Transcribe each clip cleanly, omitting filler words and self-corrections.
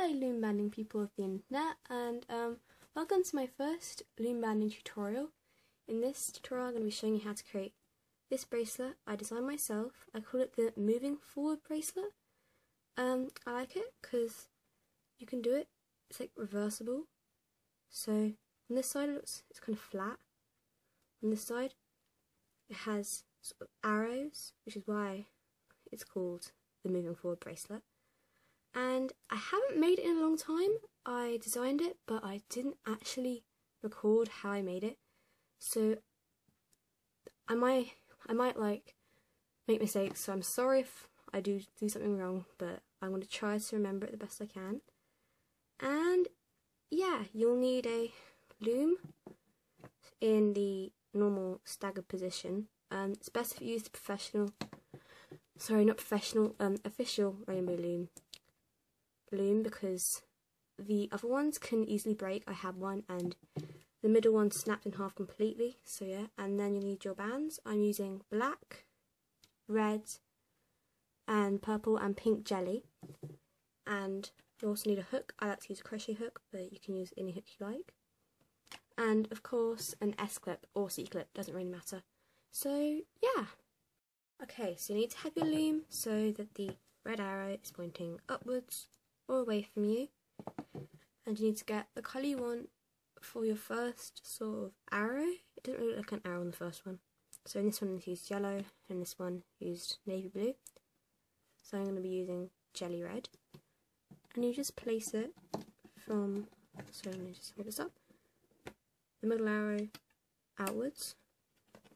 Hi loom banding people of the internet, and welcome to my first loom banding tutorial. In this tutorial I'm going to be showing you how to create this bracelet I designed myself. I call it the moving forward bracelet. I like it because you can do it, it's like reversible. So on this side it's kind of flat. On this side it has sort of arrows, which is why it's called the moving forward bracelet. And I haven't made it in a long time. I designed it, but I didn't actually record how I made it. So I might like make mistakes, so I'm sorry if I do something wrong, but I'm going to try to remember it the best I can. And yeah, you'll need a loom in the normal staggered position. It's best if you use the official rainbow loom because the other ones can easily break. I had one and the middle one snapped in half completely, so yeah. And then you need your bands. I'm using black, red and purple and pink jelly, and you also need a hook. I like to use a crochet hook, but you can use any hook you like, and of course an S-clip or C-clip, doesn't really matter. So yeah, okay, so you need to have your loom so that the red arrow is pointing upwards or away from you, and you need to get the colour you want for your first sort of arrow. It doesn't really look like an arrow on the first one, so in this one I used yellow and this one used navy blue, so I'm going to be using jelly red. And you just place it from, so let me just hold this up, the middle arrow outwards,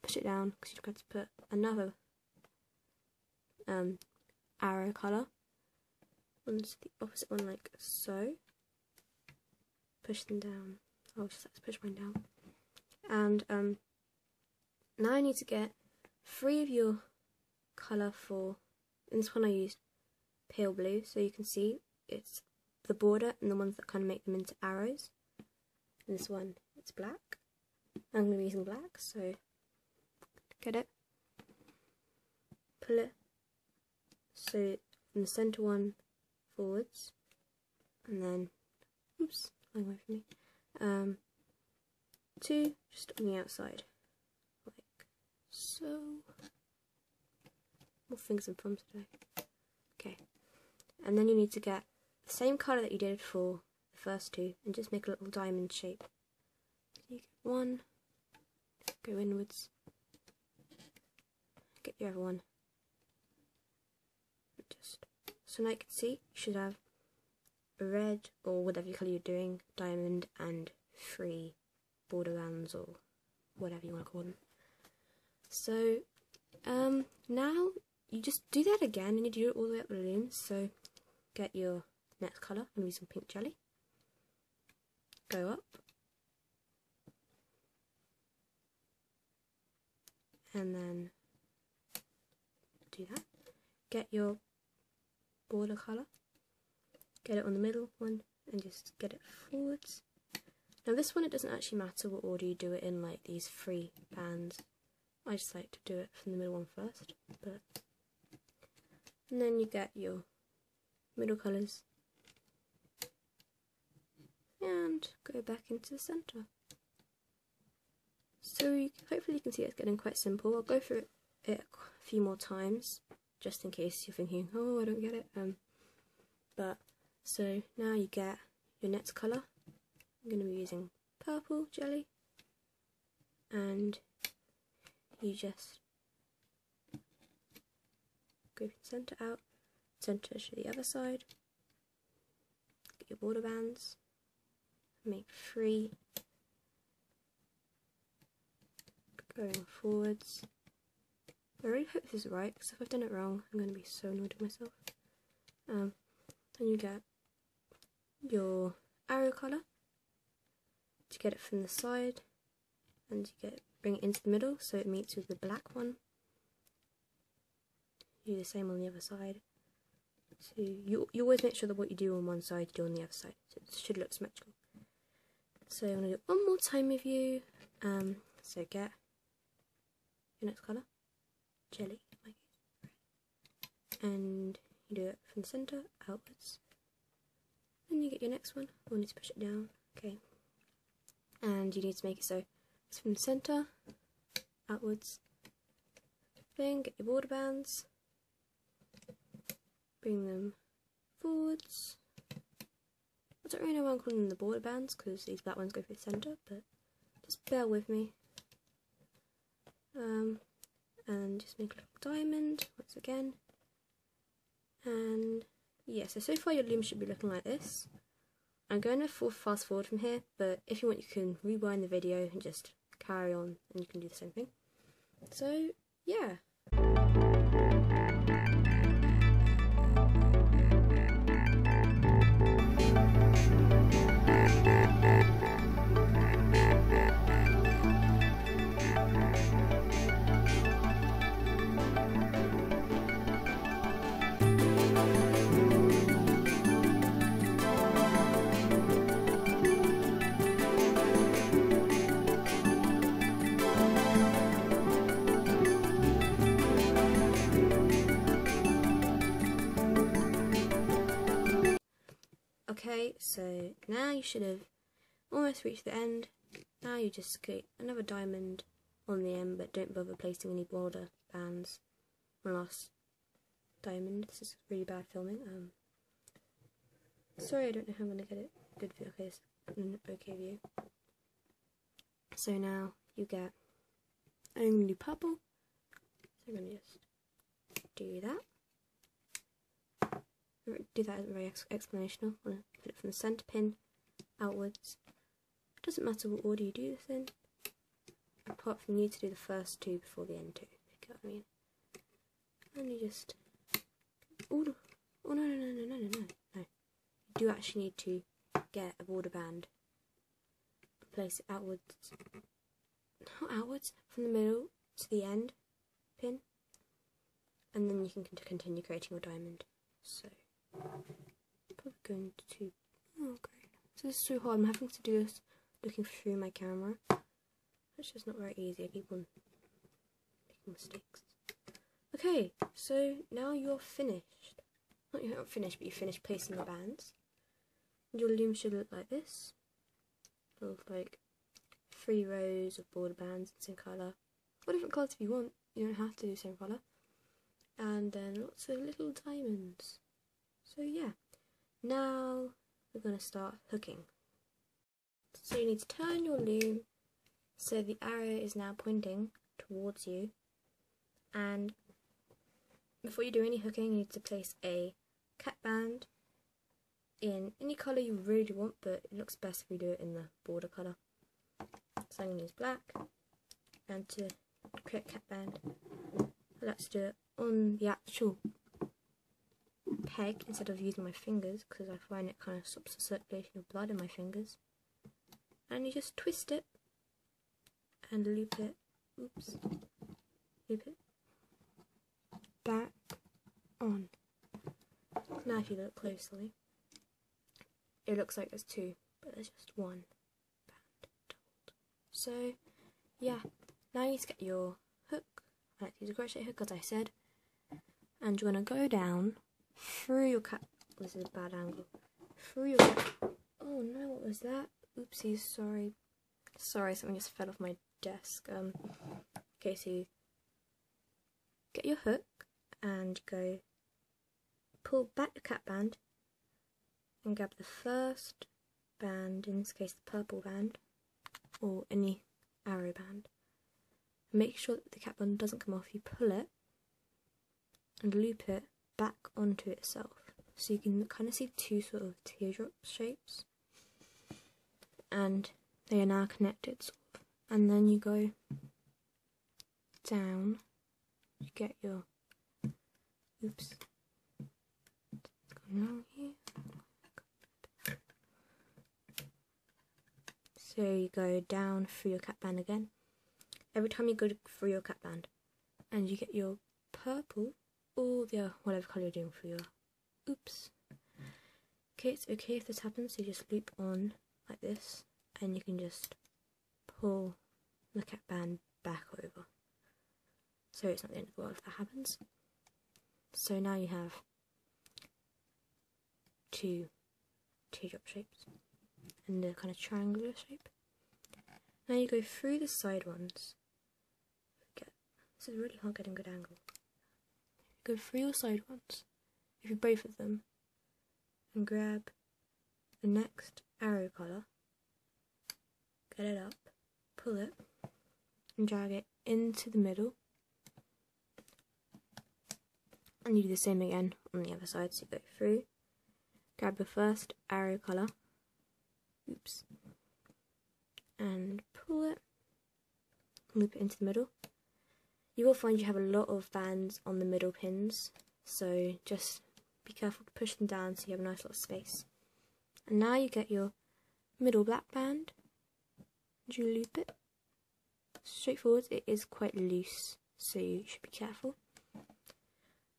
push it down because you've got to put another arrow colour onto the opposite one, like so. Push them down. Oh, just let's push mine down. And now I need to get 3 of your colour for. In this one I used pale blue, so you can see it's the border and the ones that kind of make them into arrows. In this one it's black. I'm going to be using black, so get it, pull it, so from the centre one forwards, and then, oops, lying away from me, 2 just on the outside, like so. More fingers and thumbs today. Okay, and then you need to get the same colour that you did for the first 2 and just make a little diamond shape. So you get 1, go inwards, get your other one. Just so now you can see, you should have a red or whatever colour you're doing, diamond, and 3 border bands or whatever you want to call them. So now you just do that again, and you do it all the way up the loom. So get your next colour. I'm going to use some pink jelly. Go up. And then do that. Get your border colour. Get it on the middle one and just get it forwards. Now this one, it doesn't actually matter what order you do it in, like these 3 bands. I just like to do it from the middle one first. And then you get your middle colours and go back into the centre. So hopefully you can see it's getting quite simple. I'll go through it a few more times just in case you're thinking, oh, I don't get it. But so now you get your next colour. I'm going to be using purple jelly, and you just go from centre out, centre to the other side, get your border bands, make 3 going forwards. I really hope this is right, because if I've done it wrong I'm going to be so annoyed with myself. Then you get your arrow colour to get it from the side, and you bring it into the middle so it meets with the black one. You do the same on the other side. So you always make sure that what you do on one side you do on the other side, so it should look symmetrical. So I'm going to do it one more time with you. So get your next colour, jelly, and you do it from the centre outwards, Then you get your next one. We'll need to push it down. Okay. And you need to make it so it's from the centre, outwards. Then get your border bands. Bring them forwards. I don't really know why I'm calling them the border bands because these black ones go through the centre, but just bear with me. And just make a little diamond once again. And yeah, so far your loom should be looking like this. I'm going to fast forward from here, but if you want you can rewind the video and just carry on and you can do the same thing. So yeah. Okay, so now you should have almost reached the end. Now you just get another diamond on the end, but don't bother placing any border bands. My last diamond. This is really bad filming. Sorry, I don't know how I'm gonna get it good view. Okay, it's an okay view. So now you get. I'm gonna do purple. So I'm gonna just do that. Do that isn't very explanational. I'm going to put it from the centre pin outwards. It doesn't matter what order you do this in, apart from you need to do the first two before the end two, if you get what I mean. And you just. Oh no. You do actually need to get a border band and place it outwards. Not outwards, from the middle to the end pin. And then you can continue creating your diamond. So. Probably going to. Oh, great. So this is so hard. I'm having to do this looking through my camera. It's just not very easy. I keep on making mistakes. Okay, so now you're finished. You're not finished, but you finished placing the bands. And your loom should look like this. It'll look like 3 rows of border bands in the same colour. Or different colours if you want. You don't have to do the same colour. And then lots of little diamonds. So yeah, now we're going to start hooking. So you need to turn your loom so the arrow is now pointing towards you, and before you do any hooking you need to place a cat band in any colour you really want, but it looks best if you do it in the border colour. So I'm going to use black, and to create a cat band I like to do it on the actual peg instead of using my fingers because I find it kind of stops the circulation of blood in my fingers. And you just twist it and loop it. Oops. Loop it back on. Now if you look closely, it looks like there's 2, but there's just 1 band doubled. So yeah, now you need to get your hook. I like to use a crochet hook as I said, and you want to go down through your cat. This is a bad angle. Through your cat. Oh no, what was that? Oopsies, sorry. Sorry, something just fell off my desk. Okay, so you get your hook and go pull back your cat band and grab the first band, in this case the purple band, or any arrow band. Make sure that the cat band doesn't come off. You pull it and loop it back onto itself, so you can kind of see 2 sort of teardrop shapes, and they are now connected sort of. And then you go down, you get your oops, gone wrong here. So you go down through your cat band again every time you go through your cat band, and you get your purple or the whatever colour you're doing for your oops. Okay, it's okay if this happens, so you just loop on like this and you can just pull the cat band back over. So it's not the end of the world if that happens. So now you have 2 teardrop shapes and the kind of triangular shape. Now you go through the side ones. This is really hard getting a good angle. Go through your side ones, through both of them, and grab the next arrow colour, get it up, pull it, and drag it into the middle. And you do the same again on the other side, so you go through, grab the first arrow colour, and pull it, loop it into the middle. You will find you have a lot of bands on the middle pins, so just be careful to push them down so you have a nice little space. And now you get your middle black band, and you loop it. Straightforward, it is quite loose, so you should be careful.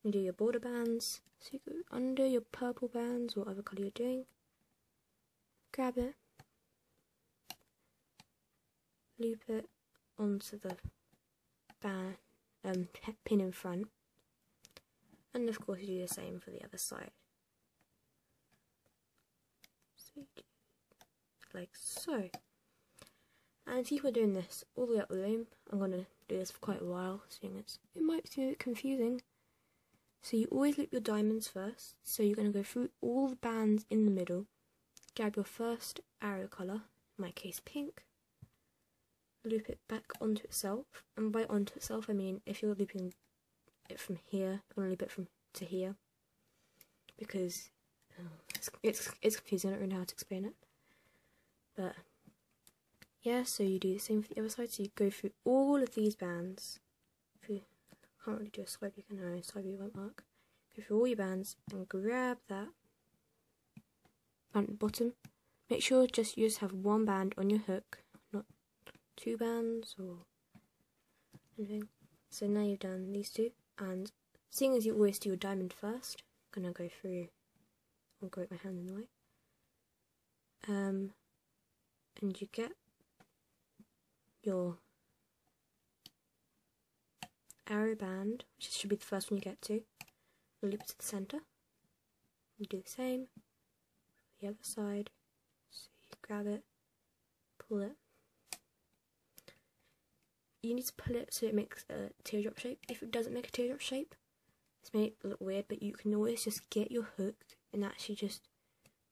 You do your border bands, so you go under your purple bands, whatever colour you're doing, grab it, loop it onto the band, pin in front, and of course you do the same for the other side. So you do like so. And keep on doing this all the way up the loom. I'm going to do this for quite a while, seeing it might seem a bit confusing. So you always loop your diamonds first, so you're going to go through all the bands in the middle, grab your first arrow colour, in my case pink, loop it back onto itself, and by onto itself I mean if you're looping it from here, you want to loop it from to here, because it's confusing, I don't really know how to explain it, but yeah, so you do the same for the other side, so you go through all of these bands. If you can't really do a side view, no, side view won't work. Go through all your bands and grab that band at the bottom. Make sure you just have one band on your hook, not two bands or anything. So now you've done these two, and seeing as you always do your diamond first, I'm gonna go through. I'll grab my hand in the way. And you get your arrow band, which should be the first one you get to, loop it to the centre. You do the same for the other side. So you grab it, pull it. You need to pull it so it makes a teardrop shape. If it doesn't make a teardrop shape, it's made it look weird, but you can always just get your hook and actually just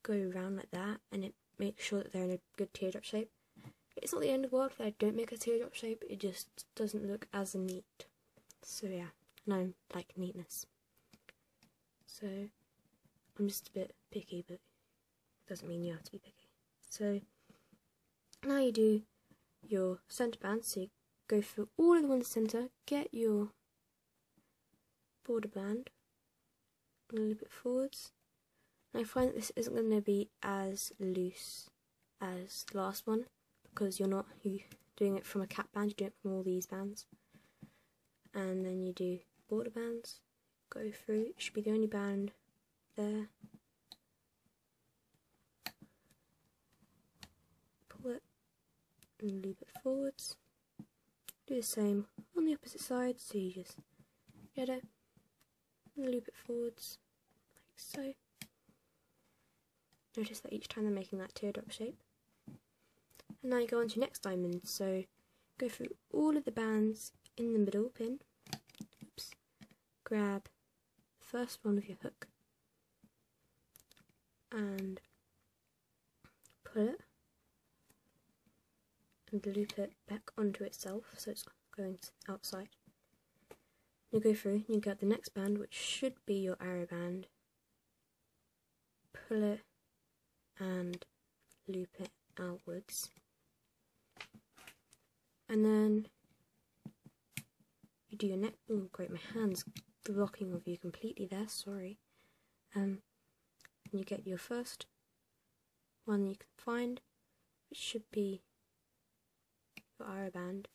go around like that, and it makes sure that they're in a good teardrop shape. It's not the end of the world if I don't make a teardrop shape, it just doesn't look as neat. So yeah, and I like neatness. So I'm just a bit picky, but it doesn't mean you have to be picky. So now you do your centre band, so you go through all of the ones in the centre, get your border band, and loop it forwards. And I find that this isn't going to be as loose as the last one, because you're doing it from a cap band, you're doing it from all these bands. And then you do border bands, go through, it should be the only band there. Pull it and loop it forwards. Do the same on the opposite side, so you just get it and loop it forwards, like so. Notice that each time they're making that teardrop shape. And now you go on to your next diamond, so go through all of the bands in the middle pin, grab the first one with your hook, and pull it, and loop it back onto itself, so it's going outside. You go through, and you get the next band, which should be your arrow band, pull it, and loop it outwards. And then you do your neck. Oh, great, my hand's blocking of you completely there, sorry. And you get your first one you can find, which should be your arrow band.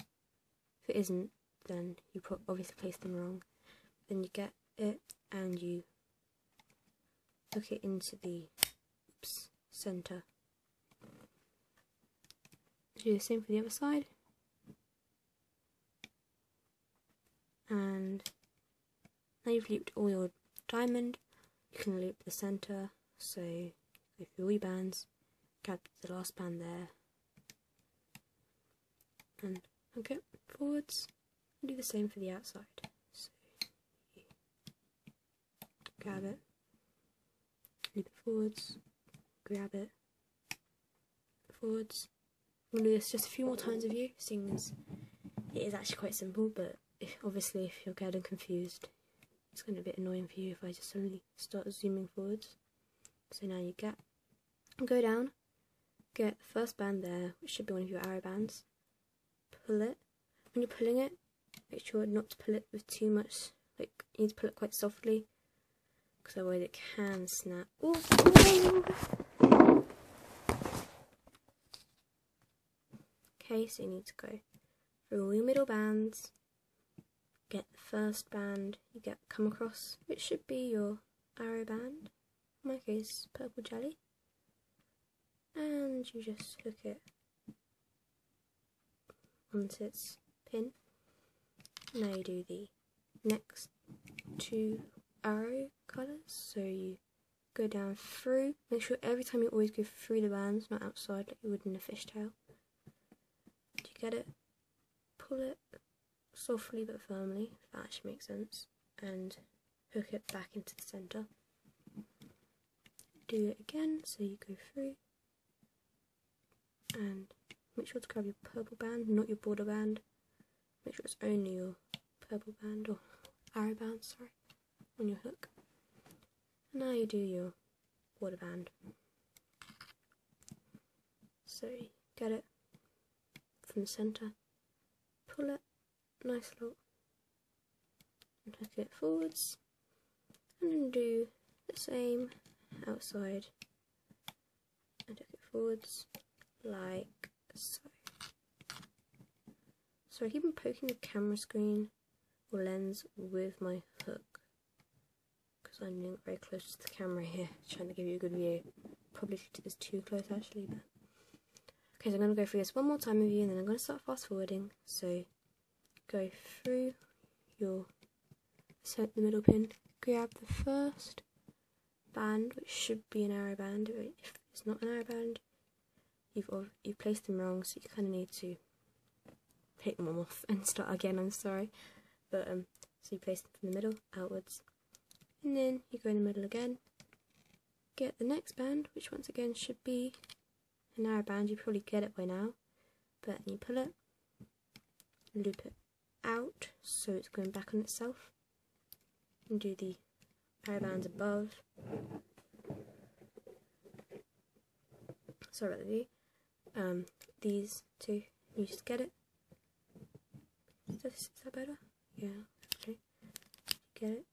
If it isn't, then you obviously placed them wrong. Then you get it and you hook it into the centre. Do the same for the other side. And now you've looped all your diamond, you can loop the centre, so go through all your bands, grab the last band there, and hook it forwards, and do the same for the outside. So you grab it, loop it forwards, grab it, forwards. I'm going to do this just a few more times with you, seeing as it is actually quite simple, but obviously if you're getting confused, it's going to be a bit annoying for you if I just suddenly start zooming forwards. So now you go down, get the first band there, which should be one of your arrow bands, pull it. When you're pulling it, make sure not to pull it with too much, like you need to pull it quite softly, because otherwise it can snap. Ooh. Okay, so you need to go through all your middle bands, get the first band you come across, which should be your arrow band, in my case purple jelly, and you just hook it onto its pin. Now you do the next two arrow colours, so you go down through, make sure every time you always go through the bands, not outside like you would in a fishtail. Do you get it? Pull it softly but firmly, if that actually makes sense, and hook it back into the centre. Do it again, so you go through, and make sure to grab your purple band, not your border band. Make sure it's only your purple band, or arrow band, sorry, on your hook. And now you do your border band. So you get it from the centre, pull it, nice lot, and hook it forwards, and then do the same outside, and hook it forwards, like so. So I keep on poking the camera screen or lens with my hook, because I'm getting very close to the camera here, trying to give you a good view. Probably did this too close actually, but okay, so I'm going to go through this one more time with you, and then I'm going to start fast forwarding. So go through your the middle pin, grab the first band, which should be an arrow band. If it's not an arrow band, you've placed them wrong, so you kind of need to take them off and start again. I'm sorry, but so you place them from the middle outwards, and then you go in the middle again, get the next band, which once again should be an arrow band. You probably get it by now, but you pull it, loop it out so it's going back on itself, and do the arrow bands above. Sorry about the view. These two, you just get it. Is that better? Yeah, okay. Get it.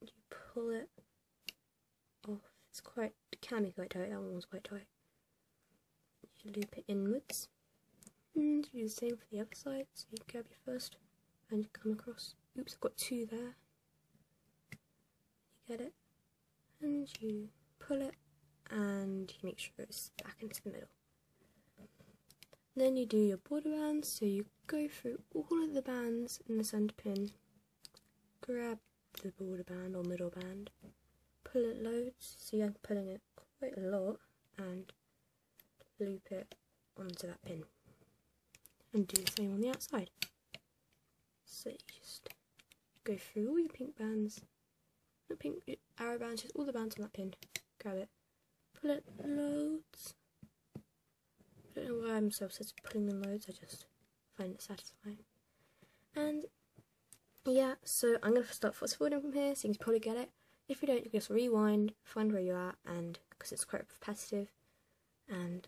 You pull it off. It can be quite tight. That one was quite tight. You loop it inwards, and you do the same for the other side. So you grab your first and you come across. Oops, I've got two there. You get it, and you pull it, and you make sure it's back into the middle. Then you do your border bands, so you go through all of the bands in the centre pin, grab the border band or middle band, pull it loads, so you're pulling it quite a lot, and loop it onto that pin, and do the same on the outside. So you just go through all your pink bands, not pink arrow bands, just all the bands on that pin, grab it, pull it loads. I don't know why I'm so obsessed with pulling them loads, I just find it satisfying. And yeah, so I'm going to start fast forwarding from here, so you can probably get it. If you don't, you can just rewind, find where you're at, and because it's quite repetitive, and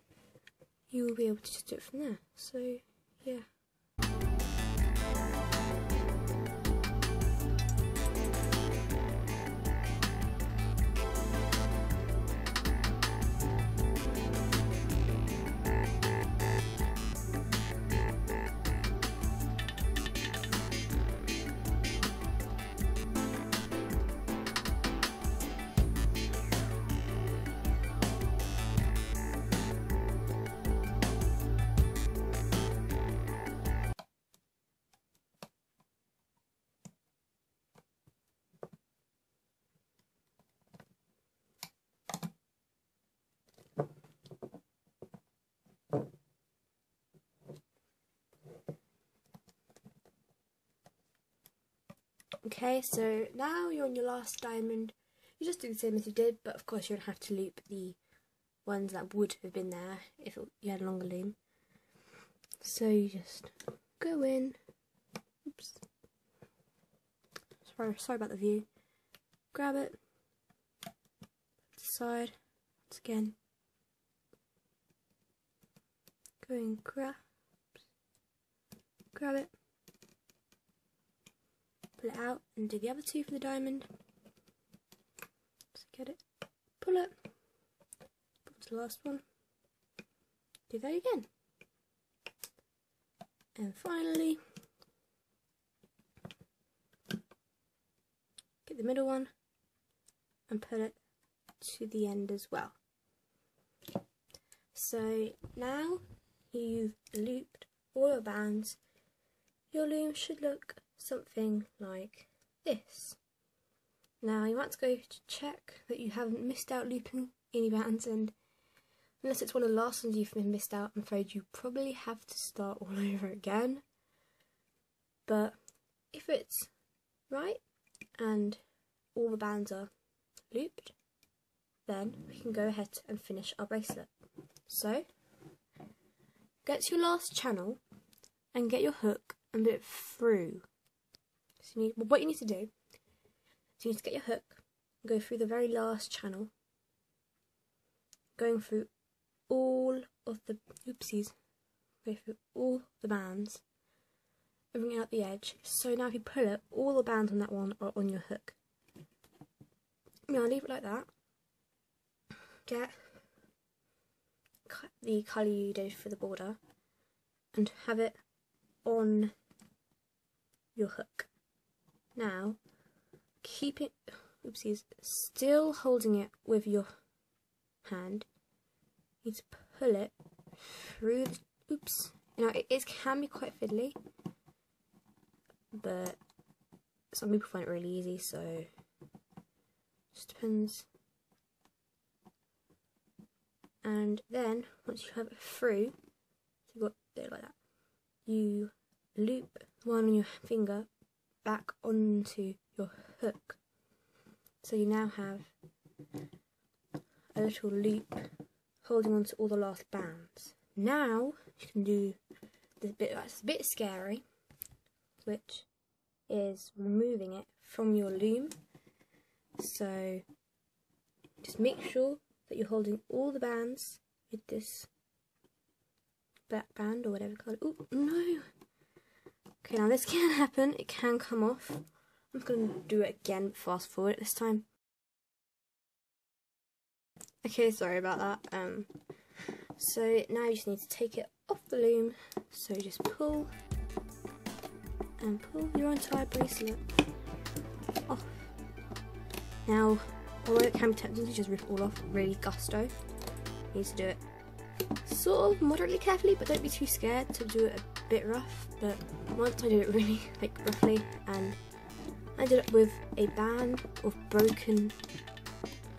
you will be able to just do it from there. So yeah. Okay, so now you're on your last diamond. You just do the same as you did, but of course you don't have to loop the ones that would have been there if you had a longer loom. So you just go in. Oops. Sorry about the view. Grab it. To the side. Once again. Go and grab it. Pull it out and do the other two for the diamond. So get it. Pull it. Pull to the last one. Do that again. And finally, get the middle one and put it to the end as well. So now you've looped all your bands, your loom should look something like this. Now you want to go to check that you haven't missed out looping any bands, and unless it's one of the last ones you've missed out, I'm afraid you probably have to start all over again. But if it's right and all the bands are looped, then we can go ahead and finish our bracelet. So get to your last channel and get your hook and put it through. So what you need to do is you need to get your hook and go through the very last channel, going through all of the go through all the bands and bring it out the edge. So now if you pull it, all the bands on that one are on your hook. Now leave it like that. Get the colour you did for the border and have it on your hook. Now keep it, still holding it with your hand. You need to pull it through the, it can be quite fiddly, but some people find it really easy, so it just depends. And then once you have it through, so you've got it like that, you loop one on your finger back onto your hook. So you now have a little loop holding on to all the last bands. Now you can do the bit that's a bit scary, which is removing it from your loom. So just make sure that you're holding all the bands with this black band or whatever colour. Oh no! Okay, now this can happen. It can come off. I'm going to do it again, fast forward this time. Okay, sorry about that. So now you just need to take it off the loom. So just pull and pull your entire bracelet off. Now, although it can be tempting to just rip it all off, really gusto, you need to do it sort of moderately carefully, but don't be too scared to do it a bit rough. But once I did it really roughly, and I did it with a band of broken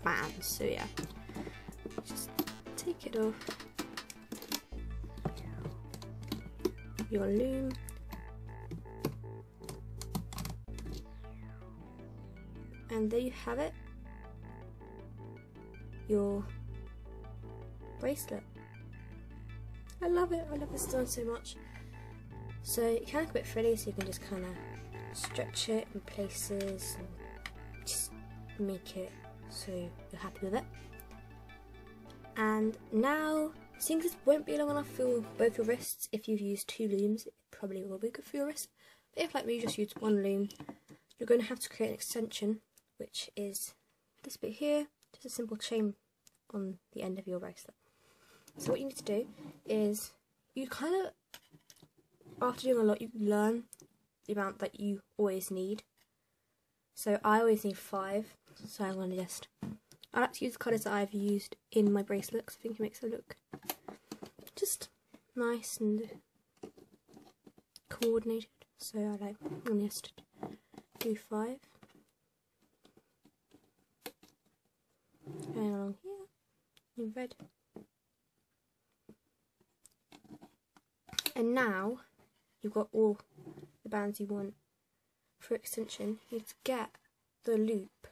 bands. So yeah, just take it off your loom, and there you have it, your bracelet. I love it. I love this design so much. So it can look a bit frilly, so you can just kind of stretch it in places and just make it so you're happy with it. And now, seeing this won't be long enough for both your wrists, if you've used 2 looms, it probably will be good for your wrist. But if, like me, you just used 1 loom, you're going to have to create an extension, which is this bit here, just a simple chain on the end of your bracelet. So what you need to do is, you kind of, after doing a lot, you learn the amount that you always need. So I always need 5, so I'm going to I like to use the colours that I've used in my bracelet because I think it makes it look just nice and coordinated. So I'm going to just do 5. Going along here in red. And now you've got all the bands you want. for extension, you need to get the loop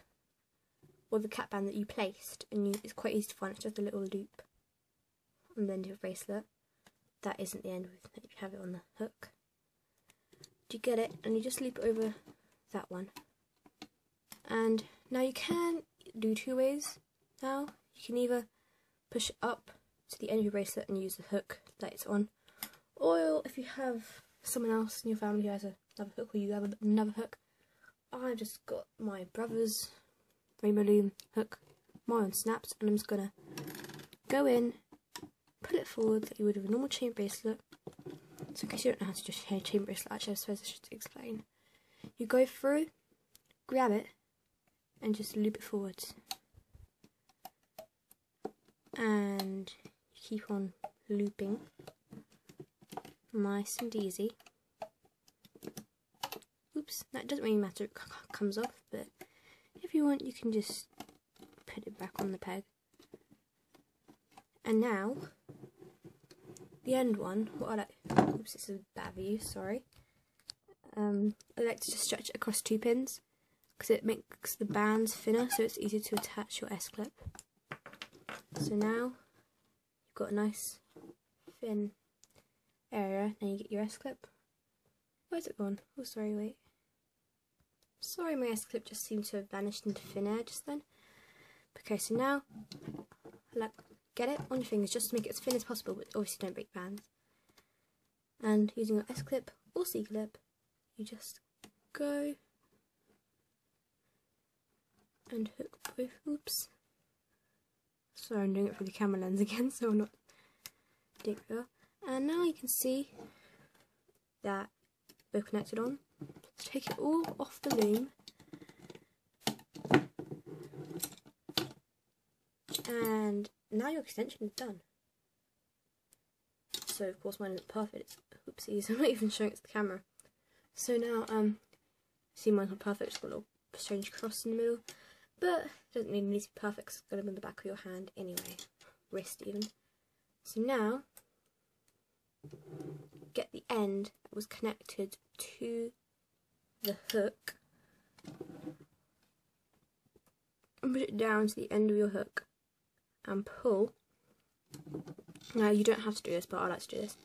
or the cap band that you placed, and it's quite easy to find. It's just a little loop on the end of your bracelet. That isn't the end, you have it on the hook. You get it, and you just loop it over that one. And now you can do two ways. Now you can either push it up to the end of your bracelet and use the hook that it's on, or if you have someone else in your family who has another hook, or you have another hook. I've just got my brother's Rainbow Loom hook. Mine snaps, and I'm just gonna go in, pull it forward like you would with a normal chain bracelet. So in case you don't know how to do a chain bracelet, actually I suppose I should explain. You go through, grab it, and just loop it forwards. And you keep on looping. Nice and easy. Oops, that doesn't really matter, it comes off, but if you want you can just put it back on the peg. And now, the end one, what I like, oops, this is a bad view, sorry. I like to just stretch it across 2 pins, because it makes the bands thinner, so it's easier to attach your S-clip. So now, you've got a nice thin area, then you get your S-clip. Where's it gone? Oh, sorry, wait. Sorry, my S-clip just seemed to have vanished into thin air just then. Okay, so now, like, get it on your fingers just to make it as thin as possible, but obviously don't break bands. And using your S-clip or C-clip, you just go and hook both. Oops. Sorry, I'm doing it through the camera lens again, so I'm not doing it well. And now you can see that we're connected on. Let's take it all off the loom. And now your extension is done. So of course mine isn't perfect. Oopsies, I'm not even showing it to the camera. So now, see mine's not perfect, it's got a little strange cross in the middle. But it doesn't really need to be perfect, because it's going to be in the back of your hand anyway. Wrist even. So now, get the end that was connected to the hook and put it down to the end of your hook and pull. Now you don't have to do this, but I like to do this.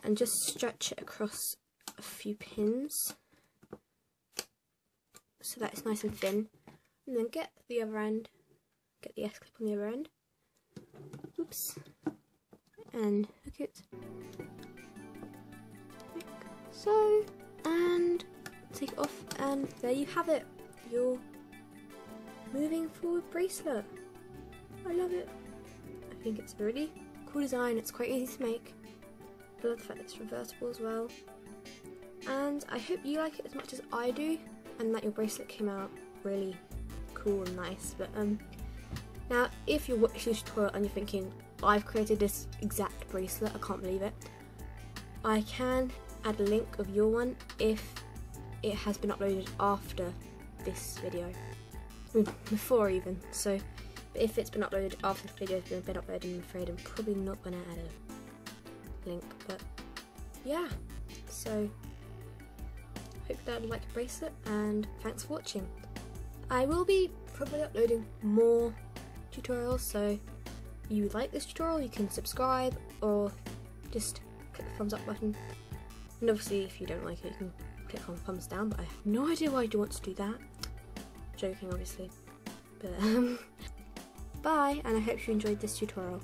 And just stretch it across a few pins so that it's nice and thin. And then get the other end, get the S-clip on the other end. Oops. And hook it. Like so. And take it off, and there you have it. Your moving forward bracelet. I love it. I think it's a really cool design. It's quite easy to make. I love the fact that it's reversible as well. And I hope you like it as much as I do, and that your bracelet came out really cool and nice. But now if you're watching this tutorial and you're thinking, I've created this exact bracelet, I can't believe it, I can add a link of your one if it has been uploaded after this video, before even. So if it's been uploaded after the video has been uploaded, I'm afraid I'm probably not going to add a link. But yeah, so hope that you like the bracelet, and thanks for watching. I will be probably uploading more tutorials, so if you like this tutorial you can subscribe or just click the thumbs up button. And obviously if you don't like it you can click on thumbs down, but I have no idea why you'd want to do that. Joking obviously. But bye, and I hope you enjoyed this tutorial.